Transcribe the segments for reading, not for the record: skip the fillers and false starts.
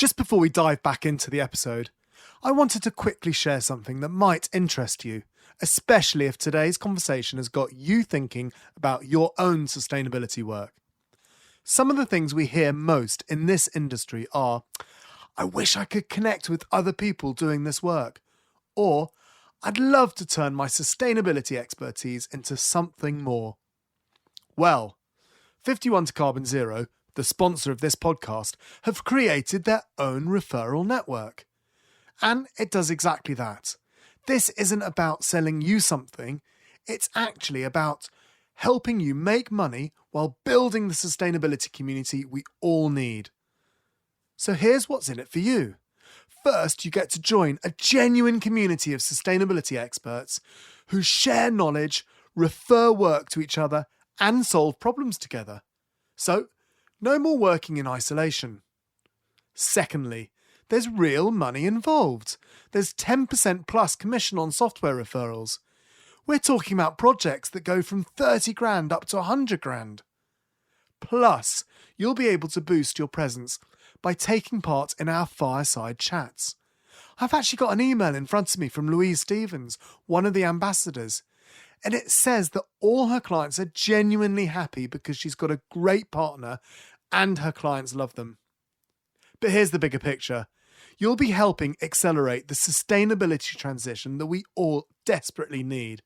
Just before we dive back into the episode, I wanted to quickly share something that might interest you, especially if today's conversation has got you thinking about your own sustainability work. Some of the things we hear most in this industry are, I wish I could connect with other people doing this work, or I'd love to turn my sustainability expertise into something more. Well, 51 to Carbon Zero, the sponsor of this podcast, have created their own referral network. And it does exactly that. This isn't about selling you something, it's actually about helping you make money while building the sustainability community we all need. So here's what's in it for you. First, you get to join a genuine community of sustainability experts who share knowledge, refer work to each other, and solve problems together. So, no more working in isolation. Secondly, there's real money involved. There's 10% plus commission on software referrals. We're talking about projects that go from 30 grand up to 100 grand. Plus, you'll be able to boost your presence by taking part in our fireside chats. I've actually got an email in front of me from Louise Stevens, one of the ambassadors, and it says that all her clients are genuinely happy because she's got a great partner and her clients love them. But here's the bigger picture. You'll be helping accelerate the sustainability transition that we all desperately need.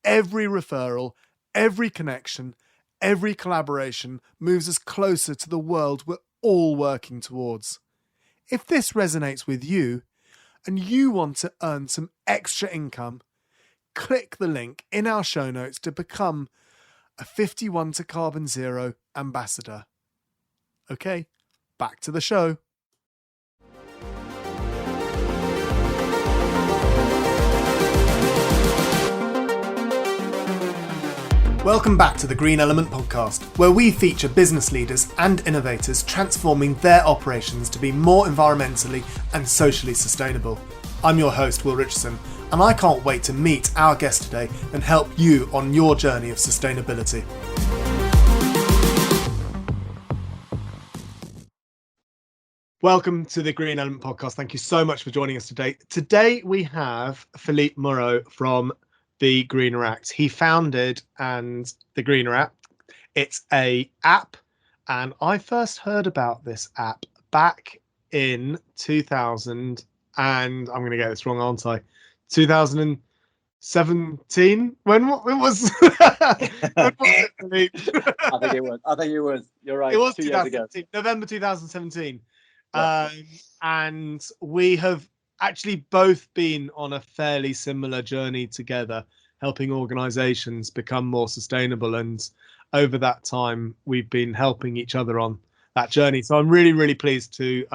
Every referral, every connection, every collaboration moves us closer to the world we're all working towards. If this resonates with you and you want to earn some extra income, click the link in our show notes to become a 51 to Carbon Zero ambassador. Okay, back to the show. Welcome back to the Green Element podcast, where we feature business leaders and innovators transforming their operations to be more environmentally and socially sustainable. I'm your host, Will Richardson, and I can't wait to meet our guest today and help you on your journey of sustainability. Welcome to the Green Element podcast. Thank you so much for joining us today. Today we have Philippe Moreau from the Greener Act. He founded the Greener Act. It's a app, and I first heard about this app back in 2000, and I'm going to get this wrong, aren't I? 2017. When was? When was it, Philippe? I think it was. You're right. It was 2 years ago. November 2017. Yeah. And we have actually both been on a fairly similar journey together, helping organizations become more sustainable. And over that time, we've been helping each other on that journey. So I'm really, really pleased to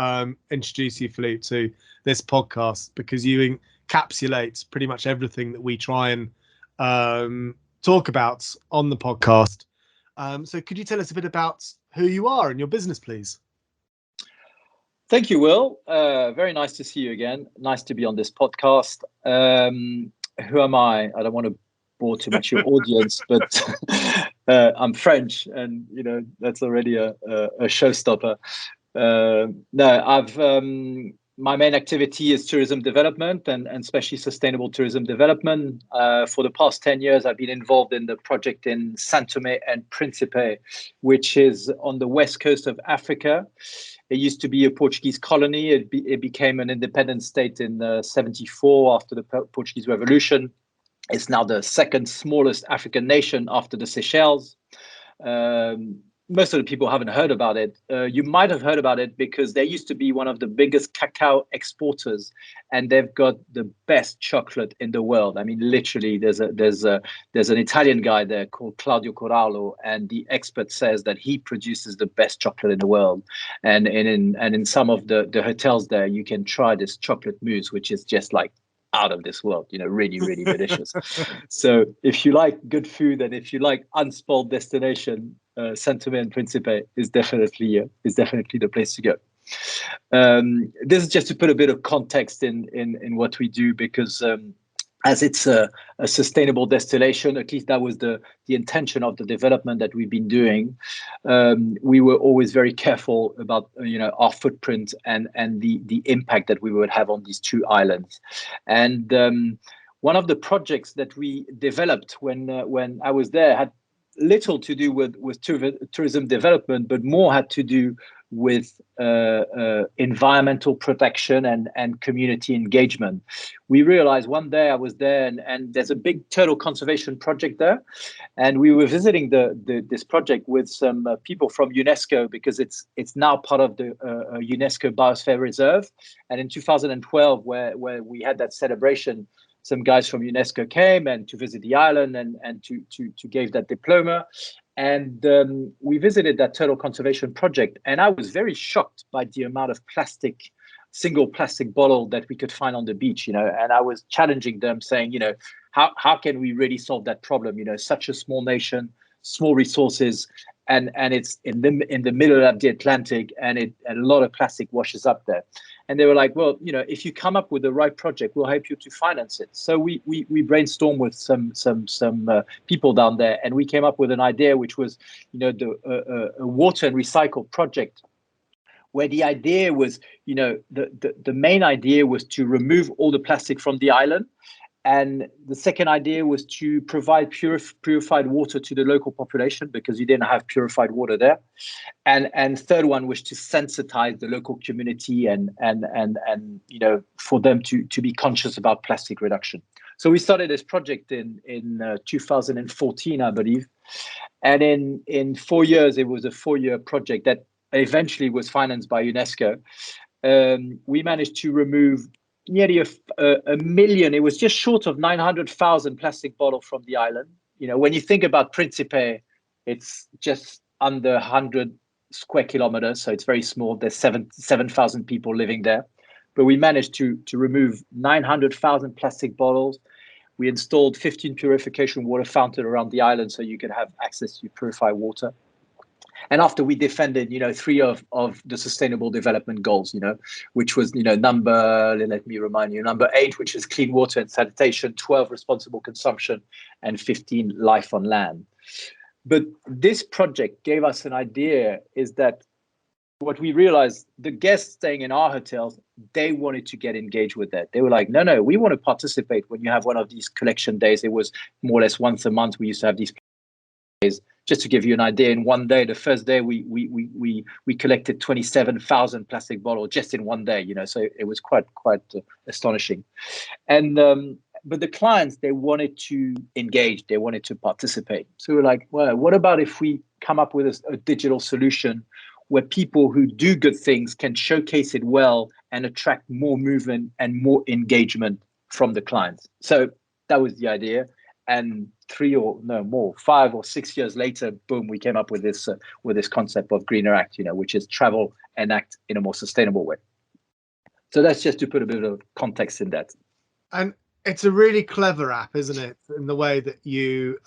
introduce you, Philippe, to this podcast, because you encapsulate pretty much everything that we try and talk about on the podcast. So could you tell us a bit about who you are and your business, please? Thank you, Will. Very nice to see you again. Nice to be on this podcast. Who am I? I don't want to bore too much your audience, but I'm French, and that's already a showstopper. My main activity is tourism development and especially sustainable tourism development. For the past 10 years, I've been involved in the project in Saint-Thomé and Principe, which is on the west coast of Africa. It used to be a Portuguese colony. It became an independent state in 1974 after the Portuguese Revolution. It's now the second smallest African nation after the Seychelles. Most of the people haven't heard about it. You might have heard about it because they used to be one of the biggest cacao exporters, and they've got the best chocolate in the world. I mean, literally, there's an Italian guy there called Claudio Corallo, and the expert says that he produces the best chocolate in the world. And in some of the hotels there, you can try this chocolate mousse, which is just like out of this world, really, really delicious. So if you like good food and if you like unspoiled destination, Saint-Thomé and Principe is definitely the place to go. This is just to put a bit of context in what we do, because as it's a sustainable destination. At least that was the intention of the development that we've been doing. We were always very careful about our footprint and the impact that we would have on these two islands. And one of the projects that we developed when I was there had little to do with tourism development, but more had to do with environmental protection and community engagement. We realized one day I was there, and there's a big turtle conservation project there, and we were visiting this project with some people from UNESCO, because it's now part of the UNESCO Biosphere Reserve. And in 2012, where we had that celebration, some guys from UNESCO came and to visit the island and to give that diploma. And we visited that turtle conservation project. And I was very shocked by the amount of single plastic bottle that we could find on the beach, and I was challenging them, saying, how can we really solve that problem? Such a small nation, small resources, and it's in the middle of the Atlantic, and a lot of plastic washes up there. And they were like, well, if you come up with the right project, we'll help you to finance it. So we brainstormed with some people down there, and we came up with an idea, which was, a water and recycle project, where the idea was, the main idea was to remove all the plastic from the island. And the second idea was to provide purified water to the local population, because you didn't have purified water there. And third one was to sensitize the local community and for them to be conscious about plastic reduction. So we started this project in 2014, I believe. And in 4 years, it was a 4-year project that eventually was financed by UNESCO. We managed to remove nearly a million. It was just short of 900,000 plastic bottles from the island. When you think about Principe, it's just under 100 square kilometers, so it's very small. There's 7,000 people living there, but we managed to remove 900,000 plastic bottles. We installed 15 purification water fountains around the island, so you could have access to purified water. And after we defended, 3 of the Sustainable Development Goals, which was, let me remind you, number 8, which is clean water and sanitation, 12, responsible consumption, and 15, life on land. But this project gave us an idea, is that what we realized, the guests staying in our hotels, they wanted to get engaged with that. They were like, no, we want to participate when you have one of these collection days. It was more or less once a month. We used to have these days. Just to give you an idea, in one day, the first day, we collected 27,000 plastic bottles just in one day. So it was quite astonishing. And but the clients, they wanted to engage, they wanted to participate. So we're like, well, what about if we come up with a digital solution where people who do good things can showcase it well and attract more movement and more engagement from the clients? So that was the idea. And 5 or 6 years later, boom, we came up with this concept of Greener Act, which is travel and act in a more sustainable way. So that's just to put a bit of context in that. And it's a really clever app, isn't it, in the way that you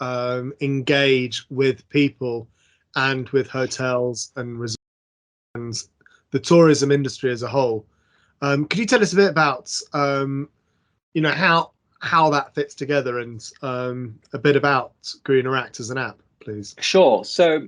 engage with people and with hotels and resorts and the tourism industry as a whole. Could you tell us a bit about, how that fits together, and a bit about Greener Act as an app, please? Sure. So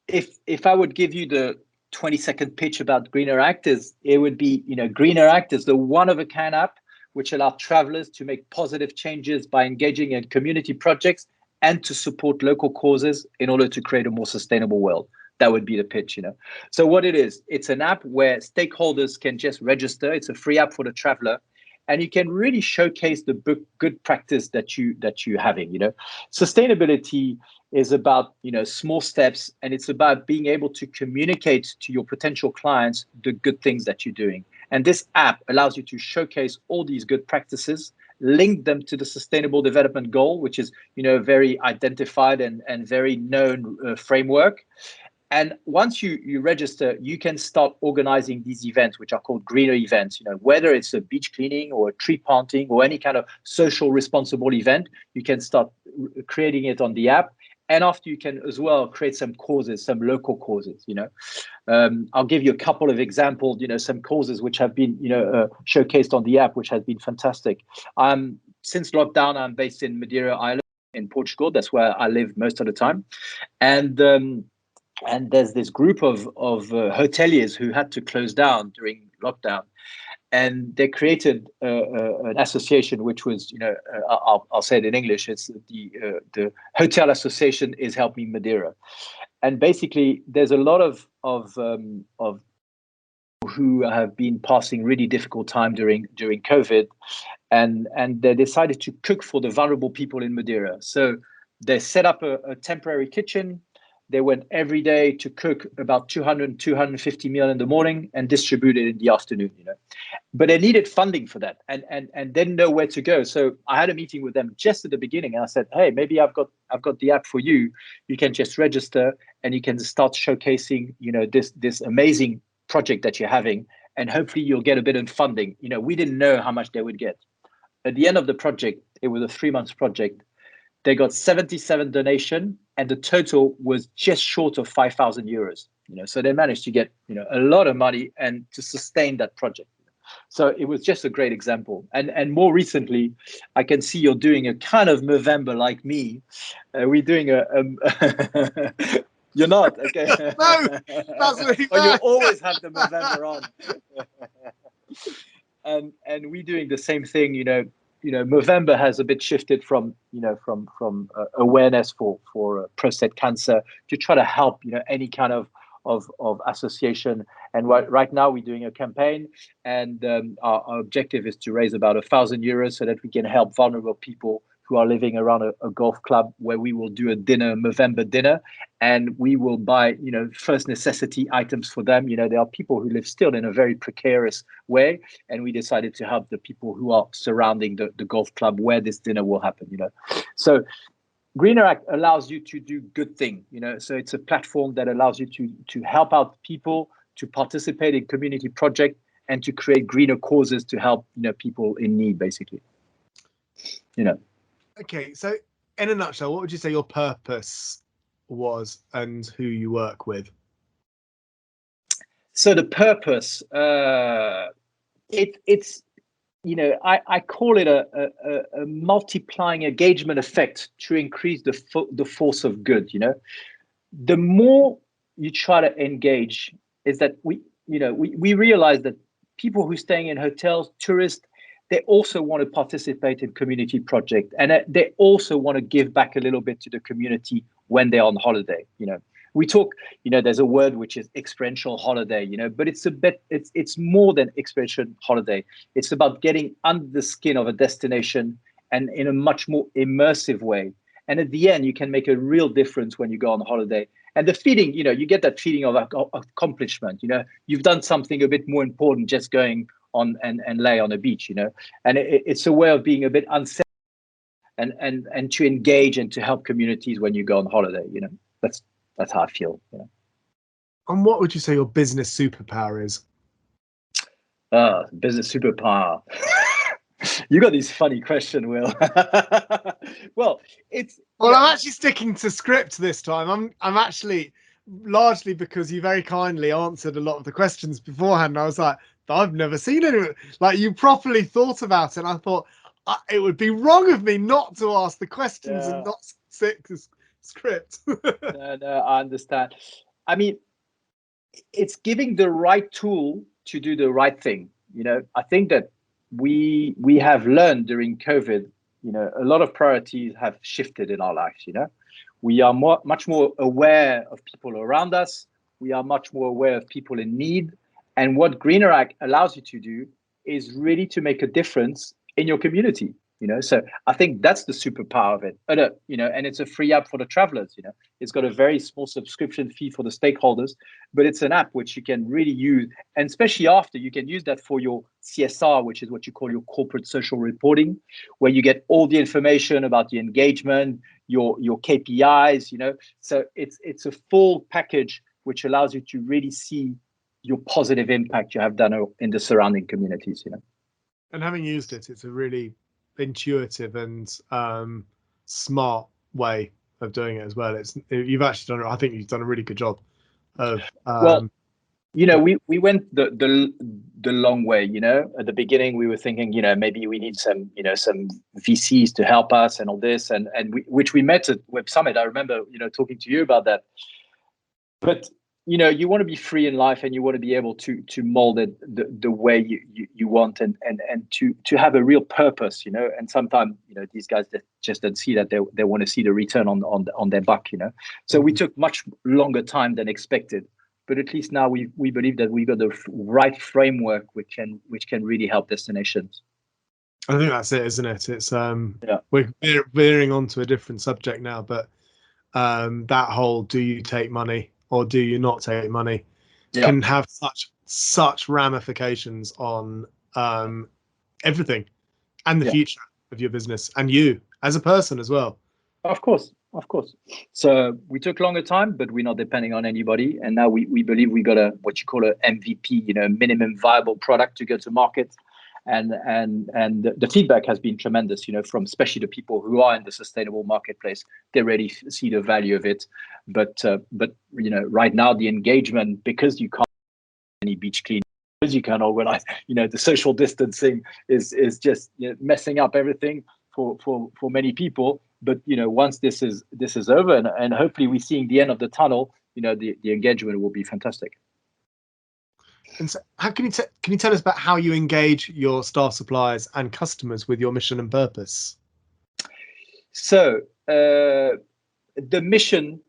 if I would give you the 20-second pitch about Greener Act, it would be, Greener Act is the one-of-a-kind app which allows travelers to make positive changes by engaging in community projects and to support local causes in order to create a more sustainable world. That would be the pitch, So what it is, it's an app where stakeholders can just register. It's a free app for the traveler. And you can really showcase the good practice that you're having. Sustainability is about small steps, and it's about being able to communicate to your potential clients the good things that you're doing. And this app allows you to showcase all these good practices, link them to the Sustainable Development Goal, which is a very identified and very known framework. And once you register, you can start organizing these events, which are called greener events. Whether it's a beach cleaning or a tree planting or any kind of social responsible event, you can start creating it on the app. And after, you can as well create some causes, some local causes. I'll give you a couple of examples. Some causes which have been showcased on the app, which has been fantastic. since lockdown, I'm based in Madeira Island in Portugal. That's where I live most of the time. And there's this group of hoteliers who had to close down during lockdown, and they created an association, which was, I'll say it in English. It's the Hotel Association is Helping Madeira, and basically there's a lot of who have been passing really difficult time during COVID, and they decided to cook for the vulnerable people in Madeira. So they set up a temporary kitchen. They went every day to cook about 250 meal in the morning and distribute it in the afternoon, But they needed funding for that, and didn't know where to go. So I had a meeting with them just at the beginning, and I said, hey, maybe I've got the app for you. You can just register and you can start showcasing, this amazing project that you're having, and hopefully you'll get a bit of funding. We didn't know how much they would get. At the end of the project, it was a 3-month project. They got 77 donation, and the total was just short of 5,000 euros. So they managed to get a lot of money and to sustain that project. So it was just a great example. And more recently, I can see you're doing a kind of Movember like me. We're doing a You're not, okay? No, that's really But you bad. always have the Movember on. And we're doing the same thing. Movember has a bit shifted from awareness for prostate cancer to try to help any kind of association. And right now we're doing a campaign, and our objective is to raise about 1,000 euros so that we can help vulnerable people who are living around a golf club, where we will do a Movember dinner, and we will buy first necessity items for them. There are people who live still in a very precarious way, and we decided to help the people who are surrounding the golf club where this dinner will happen. So Greener Act allows you to do good thing. So it's a platform that allows you to help out people, to participate in community project, and to create greener causes to help people in need, basically. Okay, so in a nutshell, what would you say your purpose was and who you work with? So the purpose, it's I call it a multiplying engagement effect to increase the force of good. The more you try to engage, is that we realize that people who are staying in hotels, tourists, they also want to participate in community project, and they also want to give back a little bit to the community when they're on holiday. We talk, there's a word which is experiential holiday, but it's more than experiential holiday. It's about getting under the skin of a destination and in a much more immersive way. And at the end, you can make a real difference when you go on holiday. And the feeling, you get that feeling of accomplishment. You've done something a bit more important just going on and lay on a beach, and it's a way of being a bit unselfish and to engage and to help communities when you go on holiday. That's how I feel. And what would you say your business superpower is? Business superpower. You got these funny questions, Will. Well, I'm actually sticking to script this time. I'm actually, largely because you very kindly answered a lot of the questions beforehand. I was like, I've never seen anyone like you properly thought about it. And I thought it would be wrong of me not to ask the questions and not stick to script. No, I understand. I mean, it's giving the right tool to do the right thing. I think that we have learned during COVID, a lot of priorities have shifted in our lives. We are much more aware of people around us. We are much more aware of people in need. And what Greener Act allows you to do is really to make a difference in your community. So I think that's the superpower of it. And it's a free app for the travelers. It's got a very small subscription fee for the stakeholders, but it's an app which you can really use, and especially after you can use that for your CSR, which is what you call your corporate social reporting, where you get all the information about the engagement, your KPIs. So it's a full package which allows you to really see your positive impact you have done in the surrounding communities. And having used it, it's a really intuitive and smart way of doing it as well. You've actually done. I think you've done a really good job of. Well, we went the the long way. At the beginning we were thinking, maybe we need some VCs to help us and all this, and which we met at Web Summit. I remember talking to you about that. But you want to be free in life, and you want to be able to mold it the way you want, and to have a real purpose, and sometimes these guys that just don't see that, they want to see the return on their buck. So we took much longer time than expected, but at least now we believe that we got the right framework which can really help destinations. I think that's it, isn't it? It's we're veering onto a different subject now, but that whole do you take money or do you not take money can have such ramifications on everything and the future of your business and you as a person as well. Of course. So we took longer time, but we're not depending on anybody. And now we believe we got what you call a MVP, minimum viable product to go to market. And the feedback has been tremendous, from especially the people who are in the sustainable marketplace. They really see the value of it. But right now the engagement, because you can't do any beach cleaning, because you can't organize, the social distancing is just messing up everything for many people. But once this is over, and hopefully we're seeing the end of the tunnel, the engagement will be fantastic. And so how can you tell us about how you engage your staff, suppliers, and customers with your mission and purpose? So the mission,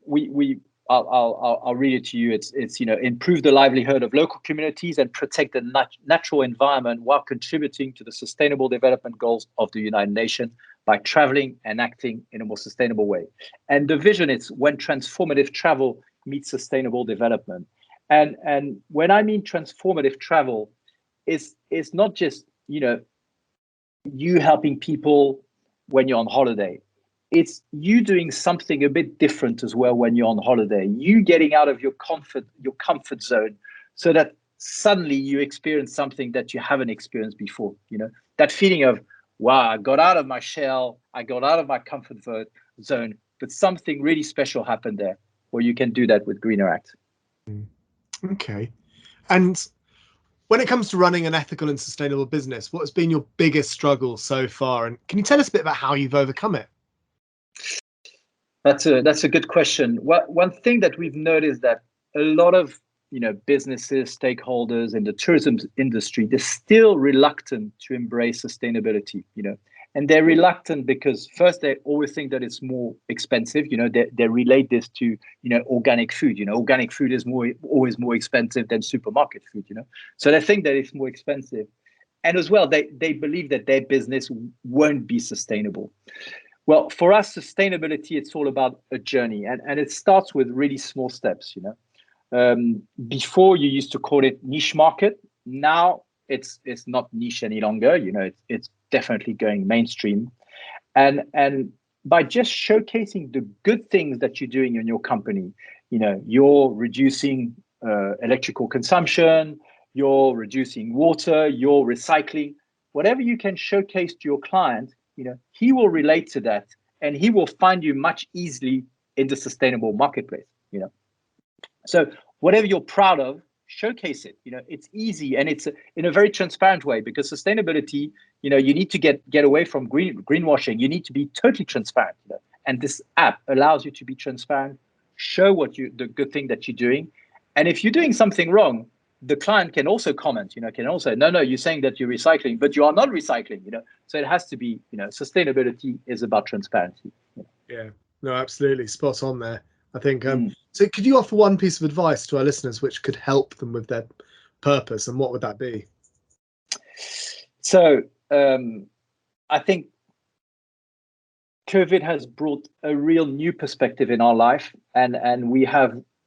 I'll read it to you. It's improve the livelihood of local communities and protect the natural environment while contributing to the Sustainable Development Goals of the United Nations by traveling and acting in a more sustainable way. And the vision is when transformative travel meets sustainable development. And when I mean transformative travel, it's not just you helping people when you're on holiday. It's you doing something a bit different as well when you're on holiday. You getting out of your comfort zone, so that suddenly you experience something that you haven't experienced before. That feeling of, wow, I got out of my shell, I got out of my comfort zone, but something really special happened there. Well, you can do that with Greener Act. Okay. And when it comes to running an ethical and sustainable business, what has been your biggest struggle so far? And can you tell us a bit about how you've overcome it? That's a good question. One thing that we've noticed that a lot of businesses, stakeholders in the tourism industry, they're still reluctant to embrace sustainability. And they're reluctant because first they always think that it's more expensive. They relate this to organic food. Organic food is always more expensive than supermarket food. So they think that it's more expensive, and as well they believe that their business won't be sustainable. Well, for us, sustainability, it's all about a journey, and it starts with really small steps. Before you used to call it niche market. Now it's not niche any longer. It's definitely going mainstream, and by just showcasing the good things that you're doing in your company, you're reducing electrical consumption, you're reducing water, you're recycling, whatever you can showcase to your client, he will relate to that, and he will find you much easily in the sustainable marketplace. So whatever you're proud of, showcase it. It's easy, and it's in a very transparent way, because sustainability, you need to get away from greenwashing. You need to be totally transparent. And this app allows you to be transparent, show the good thing that you're doing, and if you're doing something wrong, the client can also comment. Can also, no, you're saying that you're recycling, but you are not recycling. So it has to be. Sustainability is about transparency. Yeah, no, absolutely, spot on there. I think. So, could you offer one piece of advice to our listeners which could help them with their purpose, and what would that be? So, I think COVID has brought a real new perspective in our life, and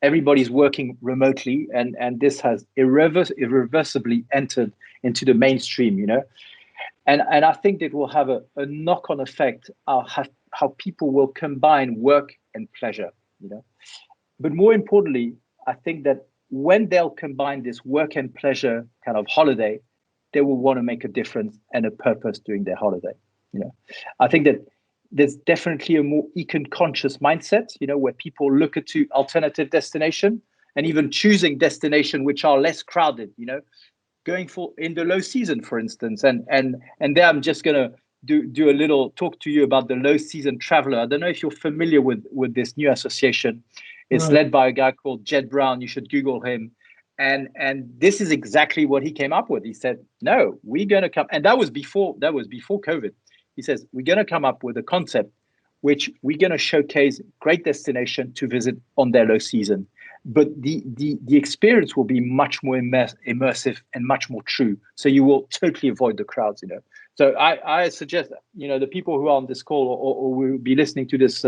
everybody's working remotely, and this has irreversibly entered into the mainstream. And I think it will have a knock-on effect of how people will combine work and pleasure. But more importantly, I think that when they'll combine this work and pleasure kind of holiday, they will want to make a difference and a purpose during their holiday. I think that there's definitely a more econ-conscious mindset, where people look to alternative destination and even choosing destination which are less crowded, going for in the low season, for instance. And there I'm just gonna do a little talk to you about the low season traveler. I don't know if you're familiar with this new association. It's led by a guy called Jed Brown. You should Google him. And this is exactly what he came up with. He said, no, we're gonna come, and that was before COVID. He says, we're gonna come up with a concept which we're gonna showcase great destination to visit on their low season. But the experience will be much more immersive and much more true. So you will totally avoid the crowds, So I suggest, the people who are on this call or will be listening to this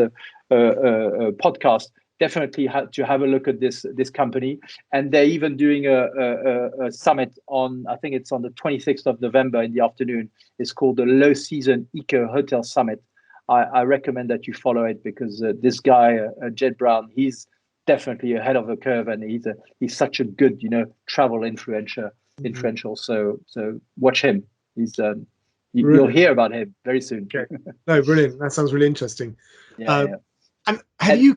podcast, definitely to have a look at this company. And they're even doing a summit on, I think it's on the 26th of November in the afternoon. It's called the Low Season Eco Hotel Summit. I recommend that you follow it because this guy, Jed Brown, he's definitely ahead of the curve, and he's such a good, travel influential. So watch him. He's you'll hear about him very soon. Okay. No, brilliant. That sounds really interesting. Yeah. And have you?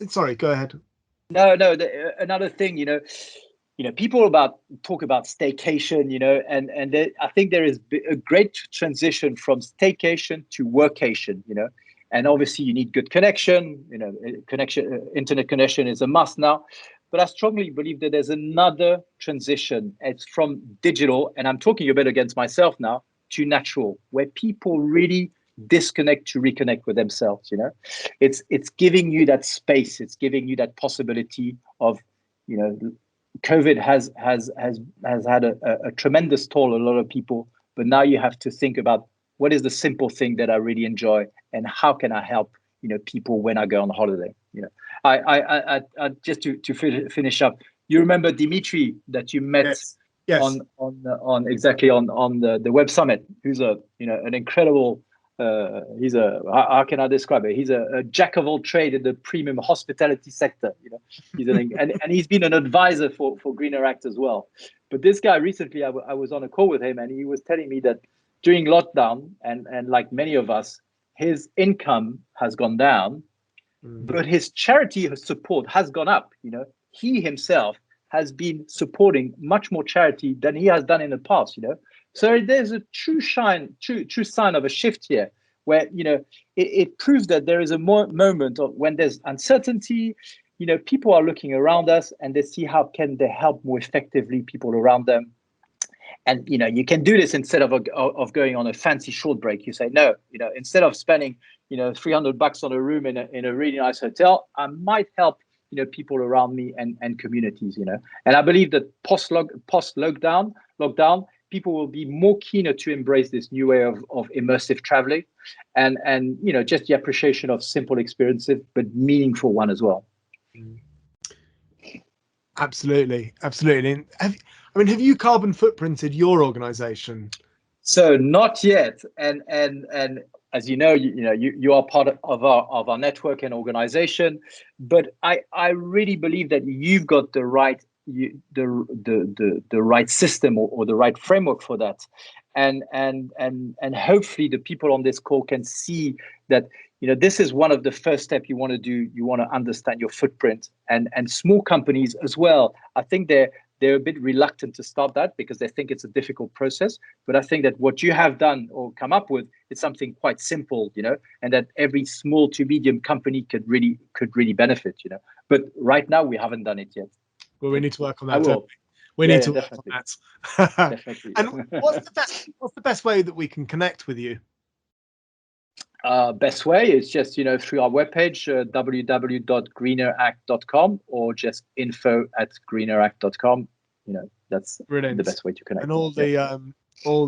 Sorry, go ahead. No. Another thing, people talk about staycation, and I think there is a great transition from staycation to workation, and obviously you need good connection, internet connection is a must now. But I strongly believe that there's another transition. It's from digital, and I'm talking a bit against myself now, to natural, where people really disconnect to reconnect with themselves. It's giving you that space. It's giving you that possibility of, COVID has had a tremendous toll on a lot of people, but now you have to think about what is the simple thing that I really enjoy, and how can I help people when I go on holiday. I just to finish up. You remember Dimitri that you met yes. on exactly on the Web Summit, who's an incredible. He's how can I describe it? He's a jack of all trade in the premium hospitality sector. He's and he's been an advisor for Greener Act as well. But this guy recently, I was on a call with him, and he was telling me that during lockdown, and like many of us, his income has gone down, but his charity support has gone up. He himself has been supporting much more charity than he has done in the past. So there's a true sign of a shift here, where it proves that there is a moment of when there's uncertainty. People are looking around us, and they see how can they help more effectively people around them. And you can do this instead of going on a fancy short break. You say no. Instead of spending $300 on a room in a really nice hotel, I might help people around me and communities. And I believe that post lockdown, people will be more keener to embrace this new way of immersive traveling, and just the appreciation of simple experiences, but meaningful one as well. Absolutely. And have you carbon footprinted your organization? So not yet, and as you are part of our network and organization, but I really believe that you've got the right the right system or the right framework for that, and hopefully the people on this call can see that this is one of the first steps you want to do. You want to understand your footprint, and small companies as well. I think they're a bit reluctant to start that because they think it's a difficult process. But I think that what you have done or come up with is something quite simple, and that every small to medium company could really benefit, But right now we haven't done it yet. Well, we need to work on that. I will. We need to work definitely. on that. Definitely. And what's the best way that we can connect with you? Best way is just through our webpage, www.greeneract.com, or just info@greeneract.com. That's Brilliant. The best way to connect. And all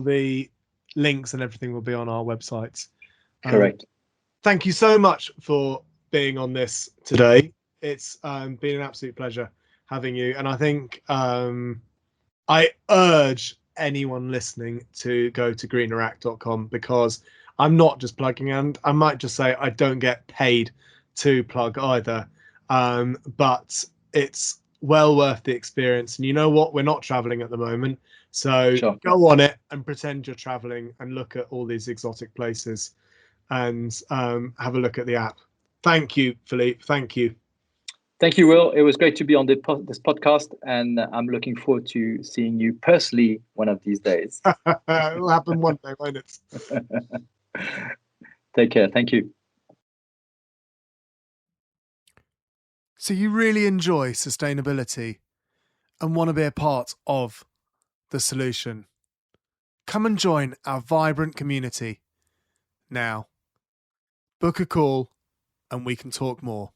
the links and everything will be on our websites. Correct. Thank you so much for being on this today. It's been an absolute pleasure having you, and I think I urge anyone listening to go to greeneract.com, because I'm not just plugging, and I might just say I don't get paid to plug either, but it's well worth the experience. And you know what? We're not traveling at the moment, so Sure. Go on it and pretend you're traveling and look at all these exotic places, and have a look at the app. Thank you, Philippe. Thank you. Thank you, Will. It was great to be on this podcast, and I'm looking forward to seeing you personally one of these days. It'll happen one day, won't it? Take care. Thank you. So you really enjoy sustainability and want to be a part of the solution. Come and join our vibrant community now. Book a call and we can talk more.